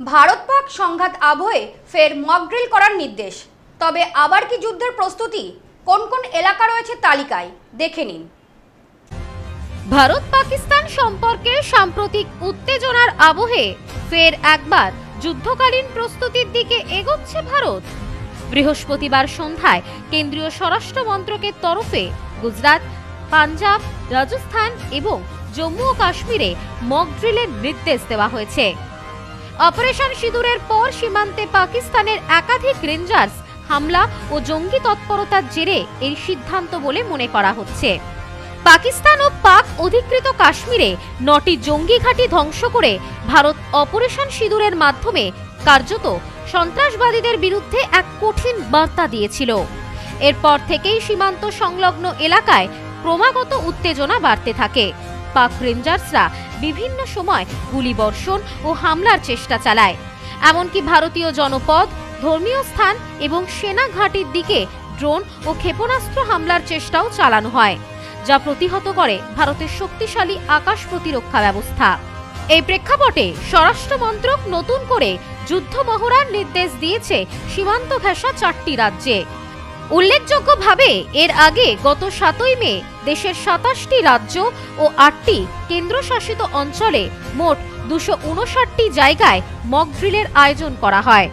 ভারত পাক সংঘাত আবহে ফের মক ড্রিল করার নির্দেশ। তবে আবার কি যুদ্ধের প্রস্তুতি? কোন কোন এলাকা রয়েছে তালিকায়, দেখে নিন। ভারত পাকিস্তান সম্পর্কে সাম্প্রতিক উত্তেজনার আবহে ফের একবার যুদ্ধকালীন প্রস্তুতির দিকে এগোচ্ছে ভারত। বৃহস্পতিবার সন্ধ্যায় কেন্দ্রীয় স্বরাষ্ট্র মন্ত্রকের তরফে গুজরাট, পাঞ্জাব, রাজস্থান এবং জম্মু ও কাশ্মীরে মক ড্রিলের নির্দেশ দেওয়া হয়েছে। অপারেশন সিঁদুরের পর সীমান্তে পাকিস্তানের একাধিক রেঞ্জার্স হামলা ও জঙ্গি তৎপরতার জেরে এই সিদ্ধান্ত বলে মনে করা হচ্ছে। পাকিস্তান ও পাক অধিকৃত কাশ্মীরে 9টি জঙ্গি ঘাঁটি ধ্বংস করে ভারত অপারেশন সিঁদুরের মাধ্যমে কার্যত সন্ত্রাসবাদীদের বিরুদ্ধে এক কঠিন বার্তা দিয়েছিল। এরপর থেকেই সীমান্ত সংলগ্ন এলাকায় ক্রমাগত উত্তেজনা বাড়তে থাকে। পাক রেঞ্জার্সরা বিভিন্ন সময় গুলিবর্ষণ ও হামলার চেষ্টা চালায়। এমনকি ভারতীয় জনপদ, ধর্মীয় স্থান এবং সেনা ঘাঁটির দিকে ড্রোন ও ক্ষেপণাস্ত্র হামলার চেষ্টাও চালানো হয়, যা প্রতিহত করে ভারতের শক্তিশালী আকাশ প্রতিরক্ষা ব্যবস্থা। এই প্রেক্ষাপটে স্বরাষ্ট্র মন্ত্রক নতুন করে যুদ্ধ মহড়ার নির্দেশ দিয়েছে সীমান্ত ঘেঁষা 4টি রাজ্যে। উল্লেখযোগ্যভাবে এর আগে গত 7ই মে দেশের 27টি রাজ্য ও 8টি কেন্দ্রশাসিত অঞ্চলে মোট 259টি জায়গায় মক ড্রিলের আয়োজন করা হয়।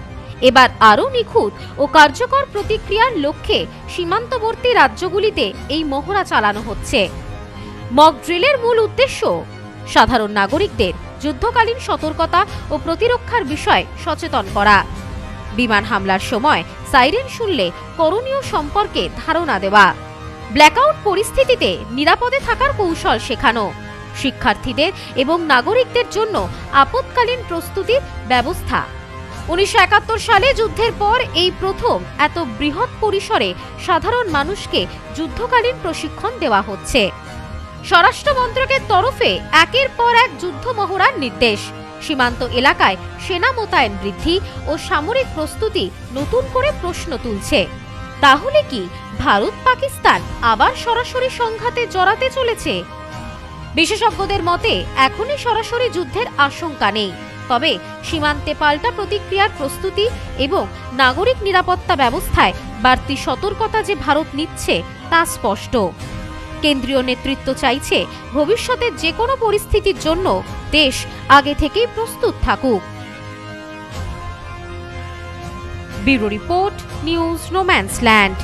এবার আরও নিখুঁত ও কার্যকর প্রতিক্রিয়ার লক্ষ্যে সীমান্তবর্তী রাজ্যগুলিতে এই মহড়া চালানো হচ্ছে। মক ড্রিলের মূল উদ্দেশ্য সাধারণ নাগরিকদের যুদ্ধকালীন সতর্কতা ও প্রতিরক্ষার বিষয়ে সচেতন করা, বিমান হামলার সময় সাইরেন শুনলে করণীয় সম্পর্কে ধারণা দেওয়া, ব্ল্যাকআউট পরিস্থিতিতে নিরাপদে থাকার কৌশল শেখানো, শিক্ষার্থীদের এবং নাগরিকদের জন্য আপৎকালীন প্রস্তুতির ব্যবস্থা। 1971 সালে যুদ্ধের পর এই প্রথম এত বৃহৎ পরিসরে সাধারণ মানুষকে যুদ্ধকালীন প্রশিক্ষণ দেওয়া হচ্ছে। স্বরাষ্ট্র মন্ত্রকের তরফে একের পর এক যুদ্ধ মহড়ার নির্দেশ, সীমান্ত এলাকায় সেনা মোতায়েন বৃদ্ধি ও সামরিক প্রস্তুতি নতুন করে প্রশ্ন তুলছে। তাহলে কি ভারত পাকিস্তান আবার সরাসরি সংঘাতে জড়াতে চলেছে? বিশেষজ্ঞদের মতে এখনই সরাসরি যুদ্ধের আশঙ্কা নেই, তবে সীমান্তে পাল্টা প্রতিক্রিয়ার প্রস্তুতি এবং নাগরিক নিরাপত্তা ব্যবস্থায় বাড়তি সতর্কতা যে ভারত নিচ্ছে তা স্পষ্ট। কেন্দ্রীয় নেতৃত্ব চাইছে ভবিষ্যতের যে কোনো পরিস্থিতির জন্য দেশ আগে থেকেই প্রস্তুত থাকুক। Bureau report, news no man's land.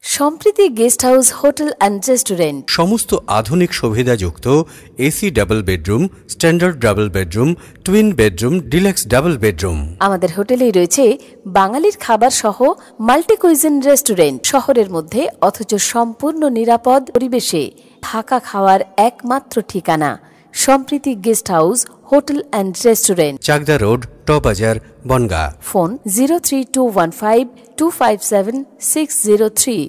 Sampriti guest house, hotel and restaurant. সমস্ত আধুনিক সুবিধাযুক্ত AC double bedroom, standard double bedroom, twin bedroom, deluxe double bedroom. আমাদের হোটেলেই রয়েছে বাঙালির খাবার সহ মাল্টি কুইজিন রেস্টুরেন্ট। শহরের মধ্যে অথচ সম্পূর্ণ নিরাপদ পরিবেশে থাকা খাওয়ার একমাত্র ঠিকানা Sampriti guest house, hotel and restaurant, Chakdah road, টবাজার, বনগাঁ। ফোন 03215257603।